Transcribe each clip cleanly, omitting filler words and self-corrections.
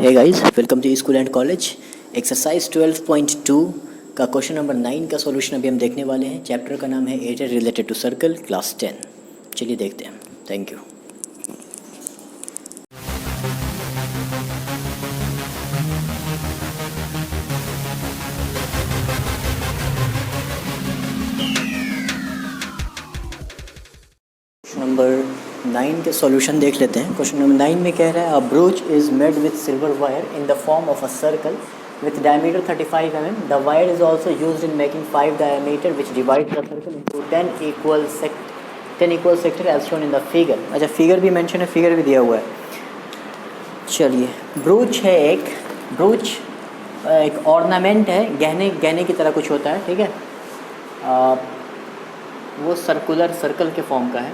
Hey guys, welcome to school and college. Exercise 12.2 का question number 9 का solution अभी हम देखने वाले हैं। चैप्टर का नाम है area related to circle, class 10। चलिए देखते हैं। Thank you. क्वेश्चन नंबर 9 के सॉल्यूशन देख लेते हैं। क्वेश्चन नंबर 9 में कह रहा है, a brooch is made with silver wire in the form of a circle with diameter 35 mm. The wire is also used in making 5 diameter which divides the circle into 10 equal sector as shown in the figure. अच्छा, figure भी mention है, figure भी दिया हुआ है। चलिए, broach है broach एक ऑर्नामेंट है, गहने की तरह कुछ होता है, ठीक है। वो सर्कल के फॉर्म का है।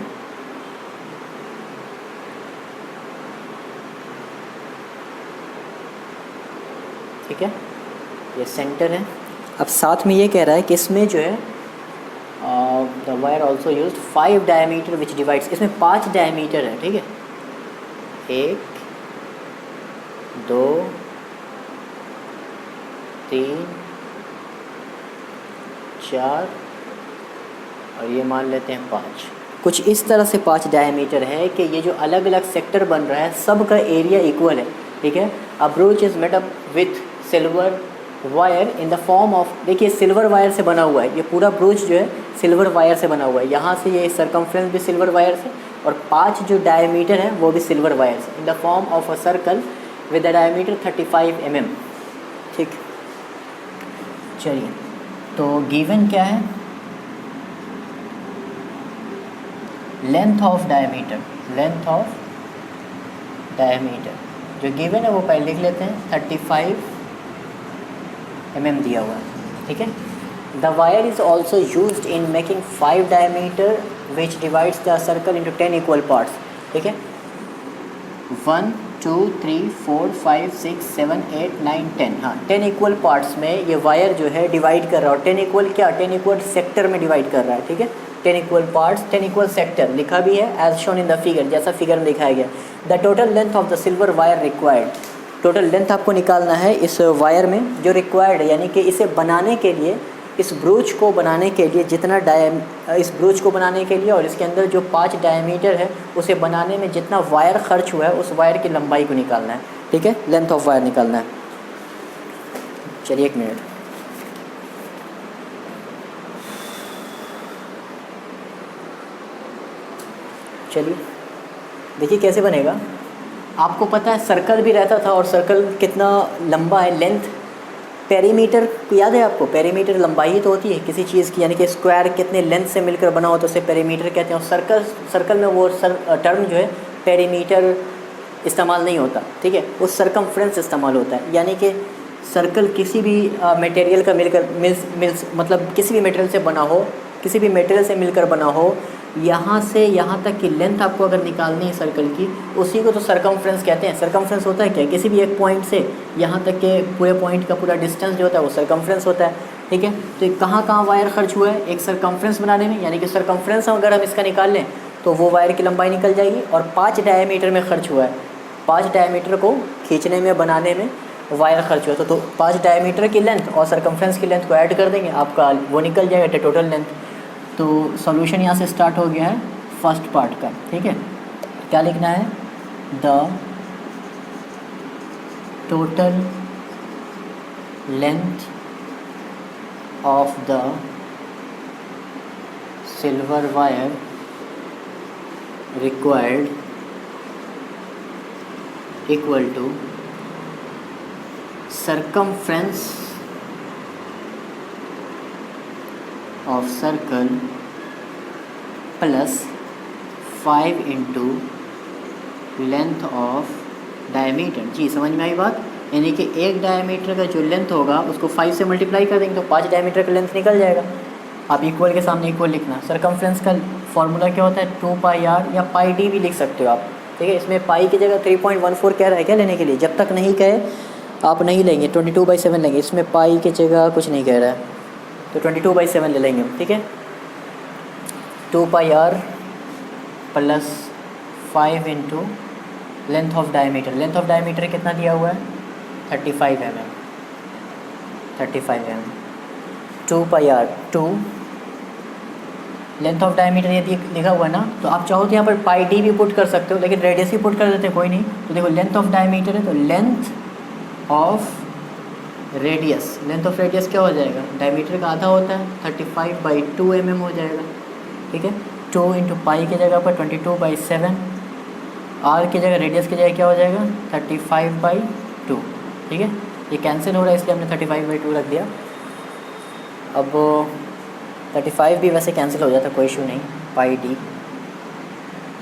ठीक है, ये सेंटर है। अब साथ में ये कह रहा है कि इसमें जो है the wire also used 5 diameter which divides, इसमें 5 डायमीटर है, ठीक है। 1 2 3 4 और ये मान लेते हैं 5। कुछ इस तरह से 5 डायमीटर है कि ये जो अलग अलग सेक्टर बन रहा है सब का एरिया इक्वल है, ठीक है। A brooch is made up with silver wire in the form of, देखिए सिल्वर वायर से बना हुआ है, ये पूरा ब्रोच जो है सिल्वर वायर से बना हुआ है। यहाँ से ये सरकमफ्रेंस भी सिल्वर वायर से और 5 जो डायमीटर है वो भी सिल्वर वायर से, इन the form of a circle with the diameter 35 mm। ठीक, चलिए तो गिवन क्या है, लेंथ ऑफ डायमीटर जो गिवन है वो पहले लिख लेते हैं, 35 mm दिया हुआ है, ठीक है। The wire is also used in making 5 diameter which divides the circle into 10 equal parts, ठीक है। 1 2 3 4 5 6 7 8 9 10, हाँ 10 इक्वल पार्ट्स में ये वायर जो है डिवाइड कर रहा है। और 10 इक्वल क्या, 10 इक्वल सेक्टर में डिवाइड कर रहा है, ठीक है। 10 इक्वल पार्ट्स, 10 इक्वल सेक्टर लिखा भी है as shown in the figure, जैसा फिगर में दिखाया गया। The total length of the silver wire required, total length आपको निकालना है इस वायर में जो रिक्वायर्ड है, यानी कि इसे बनाने के लिए, इस ब्रोच को बनाने के लिए जितना इस ब्रोच को बनाने के लिए और इसके अंदर जो 5 डायमीटर है उसे बनाने में जितना वायर खर्च हुआ है उस वायर की लंबाई को निकालना है, ठीक है। लेंथ ऑफ वायर निकालना है। चलिए 1 मिनट। चलिए देखिए कैसे बनेगा। आपको पता है सर्कल भी रहता था और सर्कल कितना लंबा है, लेंथ पेरीमीटर याद है आपको, पेरीमीटर लंबाई तो होती है किसी चीज़ की, यानी कि स्क्वायर कितने लेंथ से मिलकर बना हो तो उसे पेरीमीटर कहते हैं। और सर्कल में वो टर्म जो है पेरीमीटर इस्तेमाल नहीं होता, ठीक है, वो सरकमफ्रेंस इस्तेमाल होता है। यानी कि सर्कल किसी भी मटेरियल का मतलब किसी भी मटेरियल से बना हो, किसी भी मटेरियल से मिलकर बना हो, यहाँ से यहाँ तक की लेंथ आपको अगर निकालनी है सर्कल की, उसी को तो सरकमफ्रेंस कहते हैं। सरकमफ्रेंस होता है क्या, किसी भी एक पॉइंट से यहाँ तक के पूरे पॉइंट का पूरा डिस्टेंस जो होता है वो सरकमफ्रेंस होता है, ठीक है। तो कहाँ वायर खर्च हुआ है, एक सरकमफ्रेंस बनाने में, यानी कि सरकमफ्रेंस अगर हम इसका निकाल लें तो वो वायर की लंबाई निकल जाएगी। और 5 डायमीटर में खर्च हुआ है, 5 डायमीटर को खींचने में, बनाने में वायर खर्च हुआ तो 5 डायमीटर की लेंथ और सरकमफ्रेंस की लेंथ को ऐड कर देंगे, आपका वो निकल जाएगा टोटल लेंथ। तो सॉल्यूशन यहाँ से स्टार्ट हो गया है फर्स्ट पार्ट का, ठीक है। क्या लिखना है, the total length of the silver wire required equal to circumference of circle plus 5 into length of diameter. जी समझ में आई बात, यानी कि एक डायमीटर का जो लेंथ होगा उसको 5 से मल्टीप्लाई कर देंगे तो 5 डायमीटर का लेंथ निकल जाएगा। आप इक्वल के सामने इक्वल लिखना। सरकमफ्रेंस का फॉर्मूला क्या होता है, 2πr या πd भी लिख सकते हो आप, ठीक है। इसमें पाई की जगह 3.14 कह रहा है क्या लेने के लिए, जब तक नहीं कहे आप नहीं लेंगे, 22/7 लेंगे। इसमें पाई की जगह कुछ नहीं कह रहा है तो 22/7 ले लेंगे, ठीक है। 2πr plus 5 into length of diameter. Length of diameter कितना दिया हुआ है 35 mm, 35 mm, 2 pi r 2 length of diameter यदि लिखा हुआ है ना, तो आप चाहो तो यहाँ पर पाई डी भी पुट कर सकते हो, लेकिन रेडियस ही पुट कर देते हैं, कोई नहीं। तो देखो लेंथ ऑफ डायमीटर है, तो length of radius, length of radius क्या हो जाएगा, डायमीटर का आधा होता है, 35/2 mm हो जाएगा, ठीक है। 2 × पाई की जगह पर 22/7, आर की जगह रेडियस की जगह क्या हो जाएगा 35/2, ठीक है। ये कैंसिल हो रहा है इसलिए हमने 35/2 रख दिया। अब 35 भी वैसे कैंसिल हो जाता, कोई इशू नहीं, पाई डी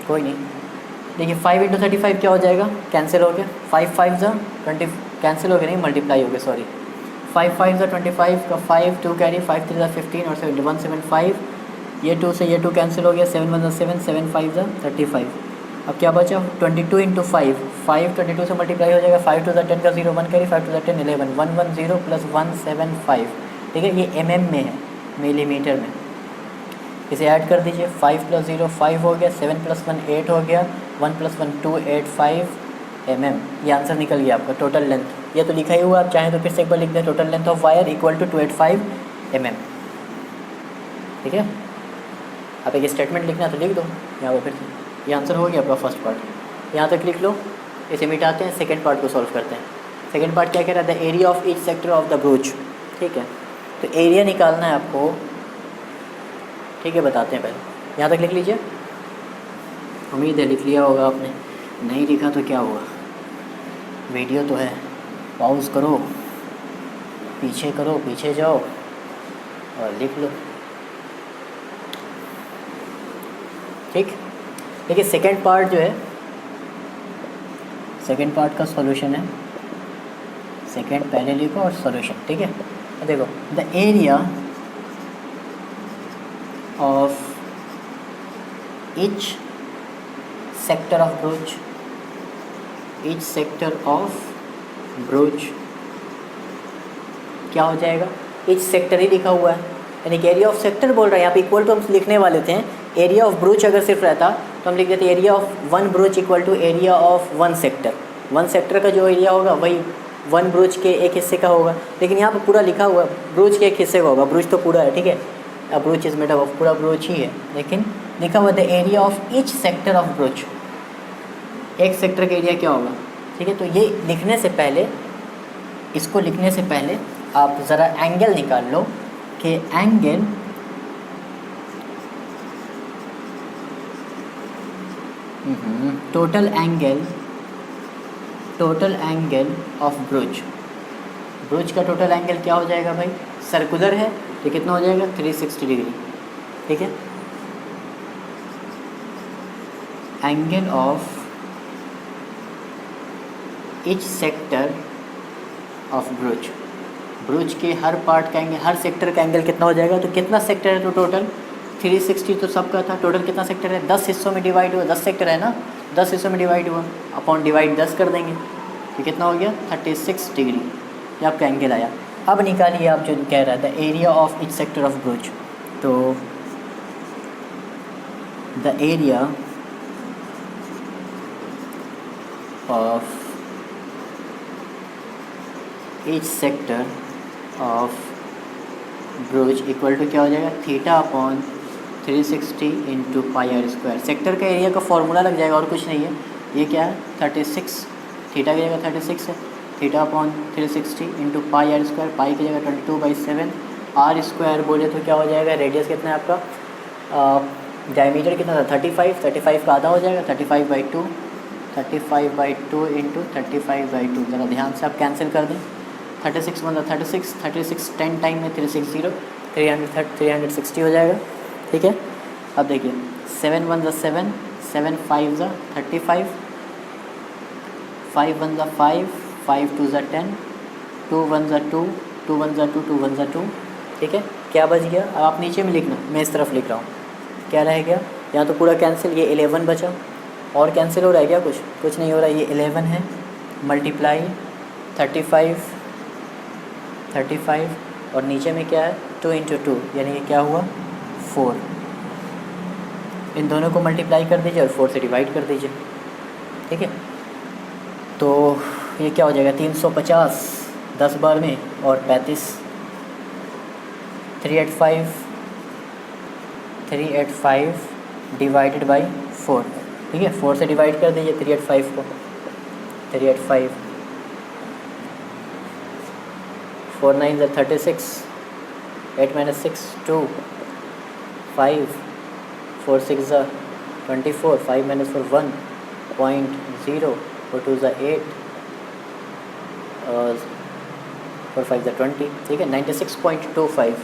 कोई नहीं। देखिए 5 × 35 क्या हो जाएगा, कैंसिल हो गया, 5 5 ज़ा 20, कैंसिल हो गया नहीं, मल्टीप्लाई हो गया, सॉरी। 5 5 ज़ा 25 का 5 2 कैरी, 5 3 ज़ा 15 और 175, ये 2 से ये 2 कैंसिल हो गया, 7 1 ज़ा 7, 7 5 ज़ा 35। अब क्या बचा 22 × 5, 5 22 से मल्टीप्लाई हो जाएगा, 5 2 ज़ा 10 का 0 1 कैरी, 5 2 ज़ा 10 11, 110 + 175, ठीक है। ये mm में है, मिलीमीटर में, इसे ऐड कर दीजिए, 5 + 0 5 हो गया, 7 + 1 8 हो गया, 1 + 1 2 8 5 mm, ये आंसर निकल गया आपका टोटल लेंथ। ये तो लिखा ही हुआ, आप चाहें तो फिर से एक बार लिख दें, total length of wire equal to 285 mm, ठीक है। आप एक स्टेटमेंट लिखना तो लिख दो यहाँ पर फिर से। ये आंसर हो गया आपका फर्स्ट पार्ट, यहाँ तक लिख लो। इसे मिटाते हैं, सेकेंड पार्ट को सॉल्व करते हैं। सेकेंड पार्ट क्या कह रहा है, the area of each sector of the broach, ठीक है। तो एरिया निकालना है आपको, ठीक है, बताते हैं पहले। यहाँ तक लिख लीजिए, उम्मीद है लिख लिया होगा आपने, नहीं लिखा तो क्या हुआ, वीडियो तो है, पॉज करो, पीछे करो, पीछे जाओ और लिख लो, ठीक। देखिए सेकेंड पार्ट जो है, सेकेंड पार्ट का सॉल्यूशन है, सेकेंड पहले लिखो और सॉल्यूशन, ठीक है। देखो the area of each sector of broach, each sector of broach क्या हो जाएगा, each sector ही लिखा हुआ है, यानी कि एरिया ऑफ सेक्टर बोल रहा है, यहाँ पे इक्वल टू हम लिखने वाले थे। एरिया ऑफ ब्रोच अगर सिर्फ रहता तो हम लिख देते area of one brooch equal to area of one sector. One sector का जो एरिया होगा वही वन ब्रोच के एक हिस्से का होगा, लेकिन यहाँ पर पूरा लिखा हुआ ब्रोच के एक हिस्से का होगा, ब्रोच तो पूरा है, ठीक है। Broach is made up of, पूरा ब्रोच ही है, लेकिन लिखा हुआ the area of each sector of broach, एक सेक्टर का एरिया क्या होगा, ठीक है। तो ये लिखने से पहले, इसको लिखने से पहले आप ज़रा एंगल निकाल लो कि angle total angle of broach, broach का टोटल एंगल क्या हो जाएगा भाई, सर्कुलर है तो कितना हो जाएगा 360 डिग्री, ठीक है। Angle of each sector of broach, broach के हर पार्ट का एंगल, हर सेक्टर का एंगल कितना हो जाएगा, तो कितना सेक्टर है, तो टोटल 360 तो सबका था, टोटल कितना सेक्टर है, 10 हिस्सों में डिवाइड हुआ, 10 सेक्टर है ना, 10 हिस्सों में डिवाइड हुआ, अपॉन डिवाइड 10 कर देंगे, तो कितना हो गया 36 डिग्री, ये आपका एंगल आया। अब निकालिए आप जो कह रहा था area of each sector of brooch, तो the area of each sector of brooch equal to क्या हो जाएगा, theta upon 360 into pi r square. Sector का एरिया का फॉर्मूला लग जाएगा और कुछ नहीं है, ये क्या है 36, थीटा की जगह 36 है, theta upon 360 into pi r square, pi की जगह 22/7, आर स्क्वायर बोले तो क्या हो जाएगा, रेडियस कितना है आपका, डायमीटर कितना था 35, 35 का आधा हो जाएगा 35/2, 35/2 इंटू 35/2, ज़रा ध्यान से आप कैंसिल कर दें, 36 मतलब 36, 36 10 टाइम में 360, 360 हो जाएगा, ठीक है। अब देखिए 7 1 7, 7 5 35, 5 1 5, 5 2 10, 2 1 2, 2 1 2, 2 1 2, ठीक है। क्या बच गया, अब आप नीचे में लिखना, मैं इस तरफ लिख रहा हूँ, क्या रह गया, यहाँ तो पूरा कैंसिल, ये 11 बचा, और कैंसिल हो रहा है क्या, कुछ नहीं हो रहा है, ये 11 है, मल्टीप्लाई 35 और नीचे में क्या है 2 × 2, यानी ये क्या हुआ 4, इन दोनों को मल्टीप्लाई कर दीजिए और 4 से डिवाइड कर दीजिए, ठीक है। तो ये क्या हो जाएगा 350 10 बार में और 35 385 डिवाइडेड बाई 4। ठीक है, 4 से डिवाइड कर दीजिए 385 को। 385 4 9 36, 8 - 6 2, 5 4 6 24, 5 - 4 1, 0.0, 4 2 8 और 4 5 20। ठीक है, 96.25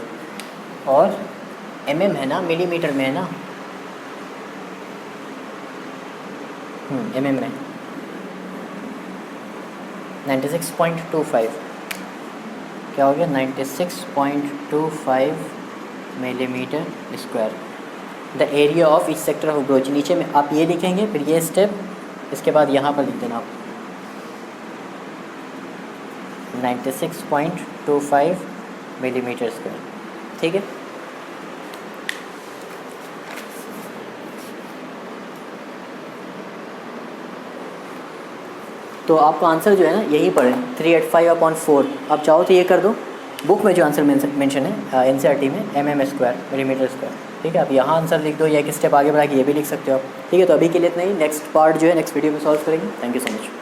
और mm है ना, मिलीमीटर में है ना, mm में 96.25 क्या हो गया 96.25 millimetre square the area of each sector of broach. नीचे में आप ये लिखेंगे, फिर ये स्टेप, इसके बाद यहाँ पर लिख देना आप 96.25 मिलीमीटर स्क्वायर। ठीक है, तो आपका आंसर जो है ना यहीं पर है 385/4। आप चाहो तो ये कर दो, बुक में जो आंसर मेंशन है एनसीईआरटी में mm स्क्वायर मिलीमीटर स्क्वायर। ठीक है, आप यहाँ आंसर लिख दो या एक स्टेप आगे बढ़ा के ये भी लिख सकते हो आप। ठीक है, तो अभी के लिए इतना ही। नेक्स्ट पार्ट जो है नेक्स्ट वीडियो में सॉल्व करेंगे। Thank you so much.